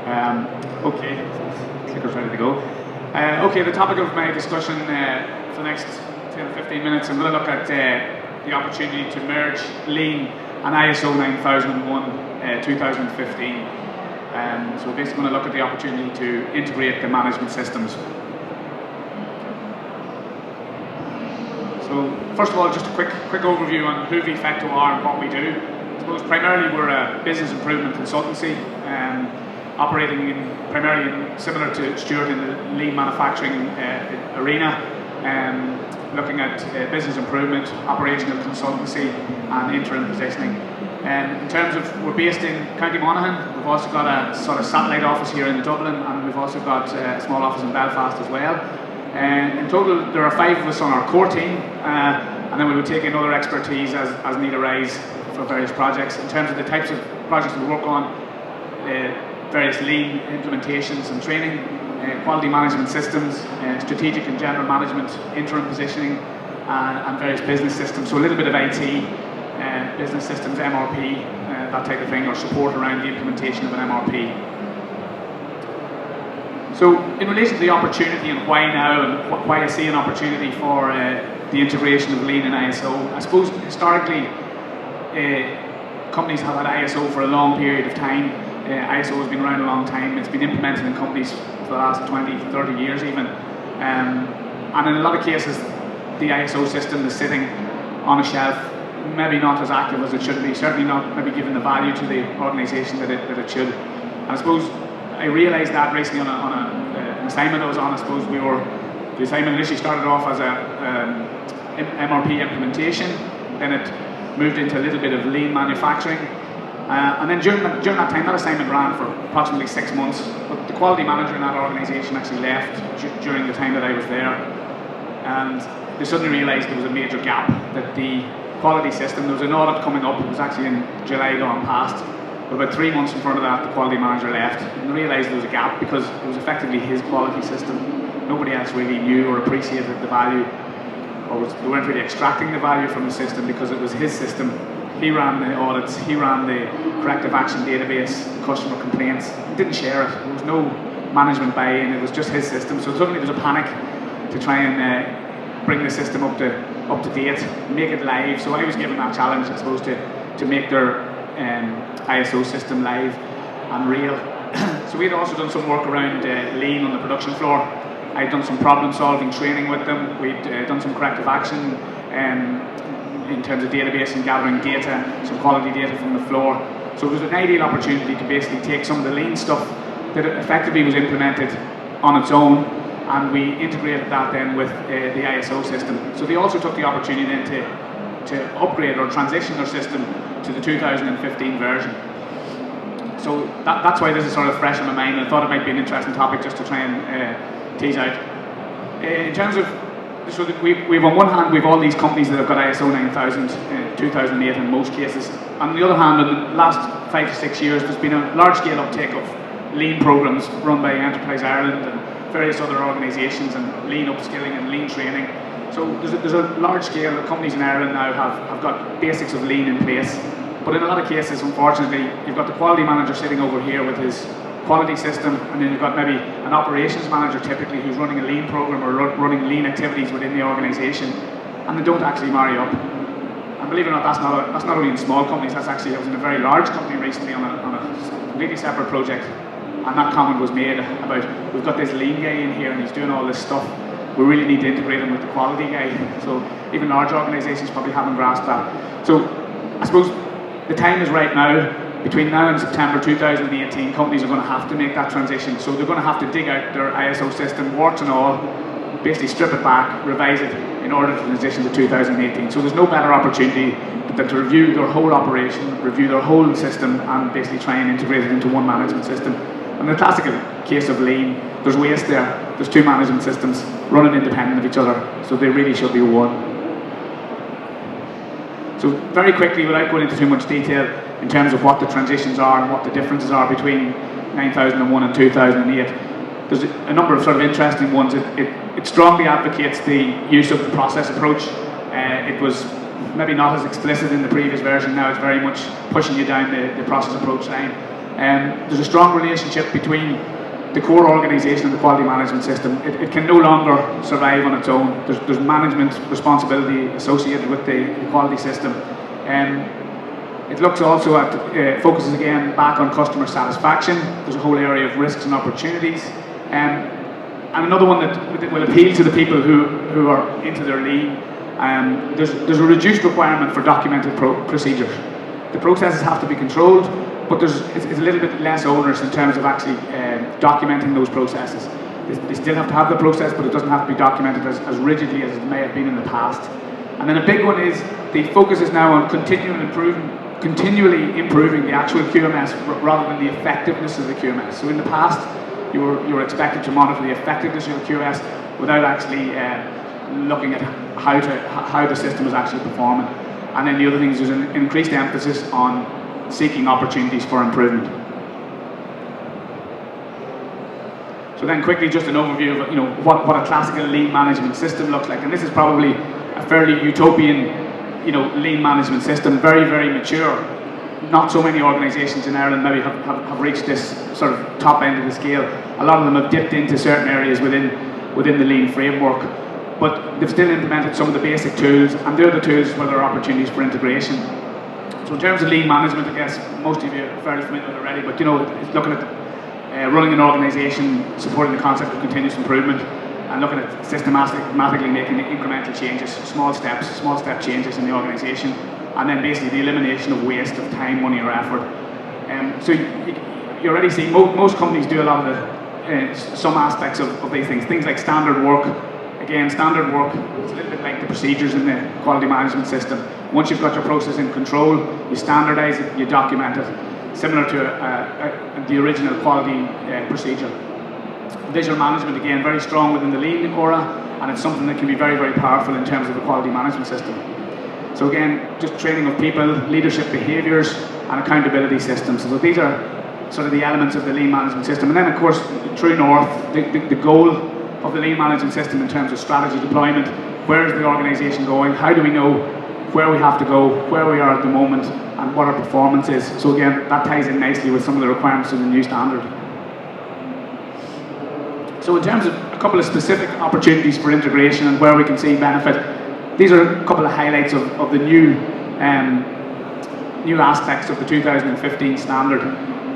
Okay, clicker's ready to go. Okay, the topic of my discussion for the next 10 or 15 minutes, I'm going to look at the opportunity to merge Lean and ISO 9001 2015. So basically going to look at the opportunity to integrate the management systems. So first of all, just a quick overview on who VFECTO are and what we do. I suppose primarily we're a business improvement consultancy, operating primarily similar to Stuart in the lean manufacturing arena, looking at business improvement, operational consultancy and interim positioning. In terms of, we're based in County Monaghan. We've also got a sort of satellite office here in Dublin, and we've also got a small office in Belfast as well. In total, there are 5 of us on our core team, and then we would take in other expertise as need arise for various projects. In terms of the types of projects we work on, various lean implementations and training, quality management systems, strategic and general management, interim positioning, and various business systems. So a little bit of IT, business systems, MRP, that type of thing, or support around the implementation of an MRP. So in relation to the opportunity and why now, and why I see an opportunity for the integration of Lean and ISO, I suppose historically companies have had ISO for a long period of time. ISO has been around a long time. It's been implemented in companies for the last 20, 30 years even. And in a lot of cases, the ISO system is sitting on a shelf, maybe not as active as it should be, certainly not maybe given the value to the organisation that it should. And I suppose I realised that recently on an assignment I was on. I suppose the assignment initially started off as a MRP implementation, then it moved into a little bit of lean manufacturing. And then during that time, that assignment ran for approximately 6 months, but the quality manager in that organisation actually left during the time that I was there. And they suddenly realised there was a major gap, that the quality system, there was an audit coming up, it was actually in July gone past, but about 3 months in front of that, the quality manager left, and they realised there was a gap because it was effectively his quality system. Nobody else really knew or appreciated the value, or they weren't really extracting the value from the system because it was his system. He ran the audits, he ran the corrective action database, customer complaints. He didn't share it. There was no management buy-in. It was just his system. So suddenly there was a panic to try and bring the system up to date, make it live. So I was given that challenge, I suppose, to make their ISO system live and real. So we had also done some work around lean on the production floor. I'd done some problem-solving training with them. We'd done some corrective action in terms of database and gathering data, some quality data from the floor. So it was an ideal opportunity to basically take some of the lean stuff that effectively was implemented on its own, and we integrated that then with the ISO system. So they also took the opportunity then to upgrade or transition their system to the 2015 version. So that's why this is sort of fresh in my mind, and I thought it might be an interesting topic just to try and tease out. In terms of, so that we've on one hand, we've all these companies that have got ISO 9000, 2008 in most cases. On the other hand, in the last 5 to 6 years, there's been a large-scale uptake of lean programs run by Enterprise Ireland and various other organisations, and lean upskilling and lean training. So there's a large scale of companies in Ireland now have got basics of lean in place. But in a lot of cases, unfortunately, you've got the quality manager sitting over here with his quality system, and then you've got maybe an operations manager typically who's running a lean program or running lean activities within the organisation, and they don't actually marry up. And believe it or not, that's not only in small companies. That's actually, I was in a very large company recently on a completely separate project, and that comment was made about, we've got this lean guy in here and he's doing all this stuff. We really need to integrate him with the quality guy. So even large organisations probably haven't grasped that. So I suppose the time is right now. Between now and September 2018, companies are going to have to make that transition. So they're going to have to dig out their ISO system, warts and all, basically strip it back, revise it in order to transition to 2018. So there's no better opportunity than to review their whole operation, review their whole system, and basically try and integrate it into one management system. And the classical case of lean, there's waste there. There's 2 management systems running independent of each other, so they really should be one. So very quickly, without going into too much detail, in terms of what the transitions are and what the differences are between 9001 and 2008, there's a number of sort of interesting ones. It strongly advocates the use of the process approach. It was maybe not as explicit in the previous version. Now it's very much pushing you down the process approach line. There's a strong relationship between the core organisation and the quality management system. It can no longer survive on its own. There's management responsibility associated with the quality system. It looks also at, focuses again back on customer satisfaction. There's a whole area of risks and opportunities. And another one that will appeal to the people who are into their lean. There's a reduced requirement for documented procedures. The processes have to be controlled, but it's a little bit less onerous in terms of actually documenting those processes. They still have to have the process, but it doesn't have to be documented as rigidly as it may have been in the past. And then a big one is the focus is now on continually improving the actual QMS rather than the effectiveness of the QMS. So in the past, you were expected to monitor the effectiveness of your QMS without actually looking at how the system is actually performing. And then the other thing is there's an increased emphasis on seeking opportunities for improvement. So then quickly just an overview of what a classical lean management system looks like. And this is probably a fairly utopian lean management system, very, very mature. Not so many organisations in Ireland maybe have reached this sort of top end of the scale. A lot of them have dipped into certain areas within the lean framework, but they've still implemented some of the basic tools, and they're the tools where there are opportunities for integration. So in terms of lean management, I guess most of you are fairly familiar with it already, but it's looking at running an organisation, supporting the concept of continuous improvement, and looking at systematically making incremental changes, small step changes in the organisation, and then basically the elimination of waste of time, money or effort. So you already see most companies do a lot of some aspects of these things like standard work. Again, standard work is a little bit like the procedures in the quality management system. Once you've got your process in control, you standardise it, you document it, similar to the original quality procedure. Visual management, again, very strong within the lean aura, and it's something that can be very, very powerful in terms of the quality management system. So again, just training of people, leadership behaviours, and accountability systems. So these are sort of the elements of the lean management system. And then, of course, true north, the goal of the lean management system in terms of strategy deployment. Where is the organisation going? How do we know where we have to go, where we are at the moment, and what our performance is? So again, that ties in nicely with some of the requirements of the new standard. So in terms of a couple of specific opportunities for integration and where we can see benefit, these are a couple of highlights of the new aspects of the 2015 standard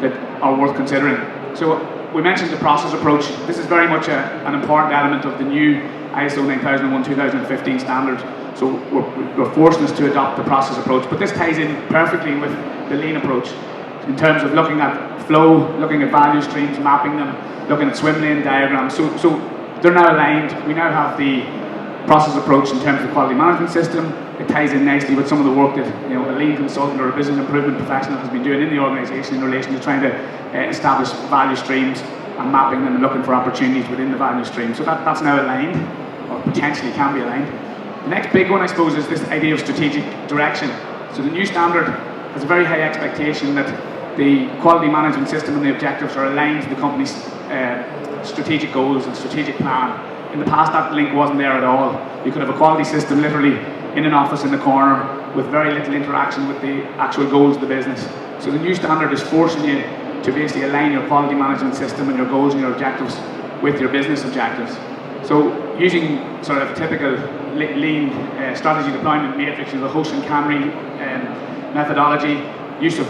that are worth considering. So we mentioned the process approach. This is very much an important element of the new ISO 9001-2015 standard. So we're forcing us to adopt the process approach, but this ties in perfectly with the lean approach in terms of looking at flow, looking at value streams, mapping them, looking at swim lane diagrams. So they're now aligned. We now have the process approach in terms of the quality management system. It ties in nicely with some of the work that a lean consultant or a business improvement professional has been doing in the organisation in relation to trying to establish value streams and mapping them and looking for opportunities within the value stream. So that's now aligned, or potentially can be aligned. The next big one, I suppose, is this idea of strategic direction. So the new standard has a very high expectation that the quality management system and the objectives are aligned to the company's strategic goals and strategic plan. In the past, that link wasn't there at all. You could have a quality system literally in an office in the corner with very little interaction with the actual goals of the business. So the new standard is forcing you to basically align your quality management system and your goals and your objectives with your business objectives. So using sort of a typical lean strategy deployment matrix, the Hoshin Camry methodology, use of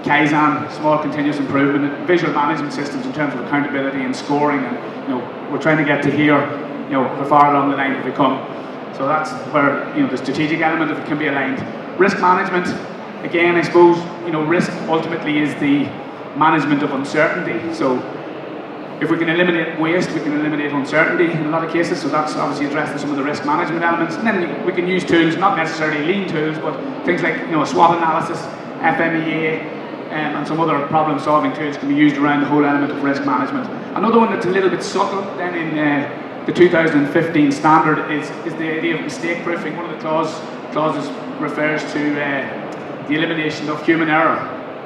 Kaizen, small continuous improvement, visual management systems in terms of accountability and scoring, and we're trying to get to here, how far along the line have we come. So that's where the strategic element of it can be aligned. Risk management, again, I suppose risk ultimately is the management of uncertainty. So if we can eliminate waste, we can eliminate uncertainty in a lot of cases. So that's obviously addressing some of the risk management elements. And then we can use tools, not necessarily lean tools, but things like a SWOT analysis, FMEA, and some other problem-solving tools can be used around the whole element of risk management. Another one that's a little bit subtle then in the 2015 standard is the idea of mistake proofing. One of the clauses refers to the elimination of human error.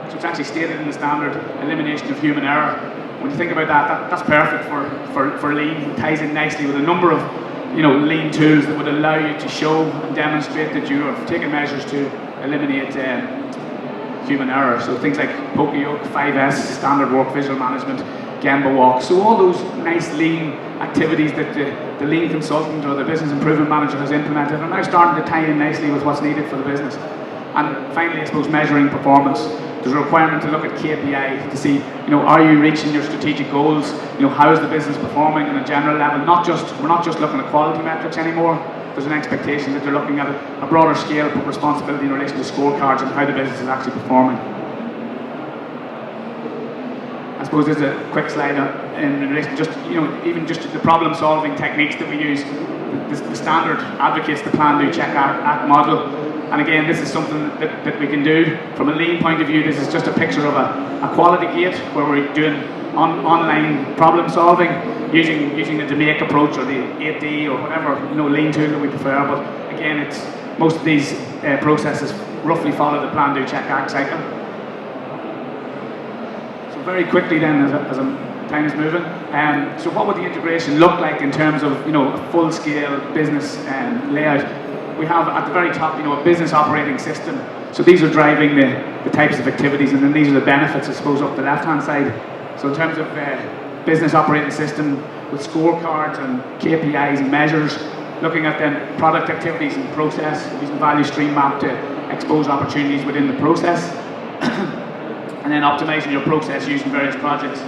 So it's actually stated in the standard, elimination of human error. When you think about that's perfect for lean. It ties in nicely with a number of lean tools that would allow you to show and demonstrate that you have taken measures to eliminate human error. So things like Poke-Yoke, 5S, standard work, visual management, Gemba walk. So all those nice lean activities that the lean consultant or the business improvement manager has implemented are now starting to tie in nicely with what's needed for the business. And finally, I suppose measuring performance. There's a requirement to look at KPI to see, are you reaching your strategic goals? How is the business performing on a general level? We're not just looking at quality metrics anymore. There's an expectation that they're looking at a broader scale of responsibility in relation to scorecards and how the business is actually performing. I suppose there's a quick slide in relation to even just the problem-solving techniques that we use. The standard advocates the plan, do, check, act model. And again, this is something that we can do. From a lean point of view, this is just a picture of a quality gate where we're doing online problem solving using the Jamaica approach or the 8D or whatever lean tool that we prefer. But again, most of these processes roughly follow the plan, do, check, act cycle. So very quickly then, as time is moving, so what would the integration look like in terms of a full-scale business layout? We have at the very top, a business operating system. So these are driving the types of activities, and then these are the benefits, I suppose, up the left-hand side. So in terms of business operating system with scorecards and KPIs and measures, looking at then product activities and process, using value stream map to expose opportunities within the process, and then optimizing your process using various projects,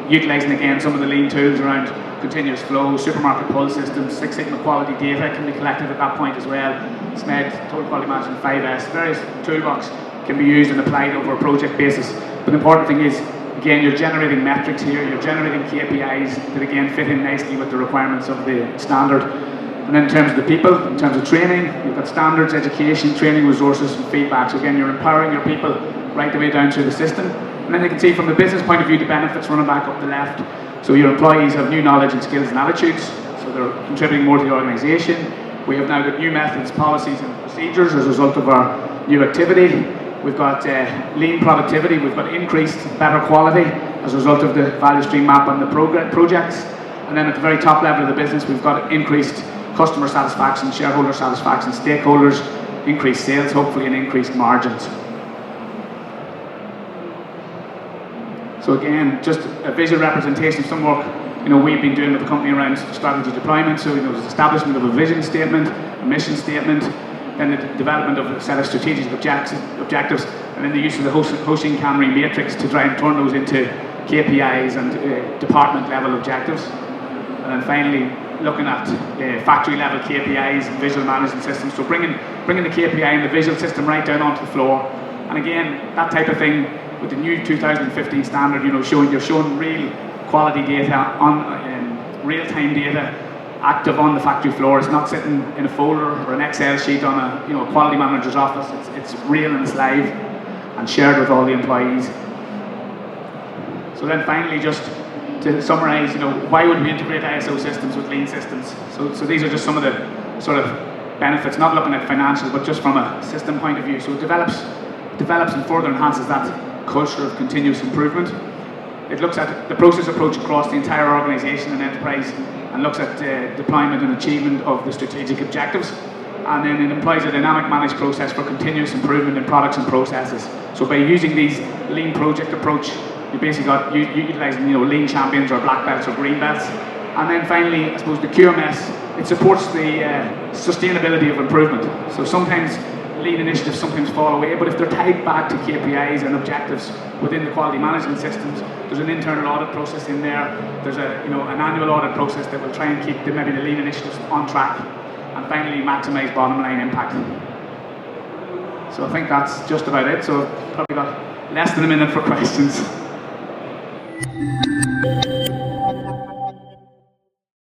utilizing again some of the lean tools around continuous flow, supermarket pull systems, Six Sigma quality data can be collected at that point as well, SMED, total quality management, 5S, various toolbox can be used and applied over a project basis. But the important thing is, again, you're generating metrics here, you're generating KPIs that again fit in nicely with the requirements of the standard. And then in terms of the people, in terms of training, you've got standards, education, training, resources, and feedback. So again, you're empowering your people right the way down through the system. And then you can see from the business point of view, the benefits running back up the left. So your employees have new knowledge and skills and attitudes, so they're contributing more to the organisation. We have now got new methods, policies and procedures as a result of our new activity. We've got lean productivity, we've got increased better quality as a result of the value stream map and the projects. And then at the very top level of the business, we've got increased customer satisfaction, shareholder satisfaction, stakeholders, increased sales, hopefully, and increased margins. So again, just a visual representation of some work we've been doing with the company around strategy deployment. So there's establishment of a vision statement, a mission statement, then the development of a set of strategic objectives, and then the use of the Hoshin-Camry matrix to try and turn those into KPIs and department level objectives. And then finally, looking at factory level KPIs and visual management systems. So bringing the KPI and the visual system right down onto the floor. And again, that type of thing with the new 2015 standard, you're showing real quality data on real-time data active on the factory floor. It's not sitting in a folder or an Excel sheet on a quality manager's office. It's real and it's live and shared with all the employees. So then finally, just to summarise, why would we integrate ISO systems with lean systems? So these are just some of the sort of benefits, not looking at financial, but just from a system point of view. So it develops and further enhances that culture of continuous improvement. It looks at the process approach across the entire organisation and enterprise and looks at deployment and achievement of the strategic objectives. And then it employs a dynamic managed process for continuous improvement in products and processes. So by using these lean project approach, you basically got utilising lean champions or black belts or green belts. And then finally, I suppose the QMS, it supports the sustainability of improvement. So sometimes lean initiatives sometimes fall away, but if they're tied back to KPIs and objectives within the quality management systems, there's an internal audit process in there. There's an annual audit process that will try and keep maybe the lean initiatives on track, and finally maximise bottom line impact. So I think that's just about it. So I've probably got less than a minute for questions.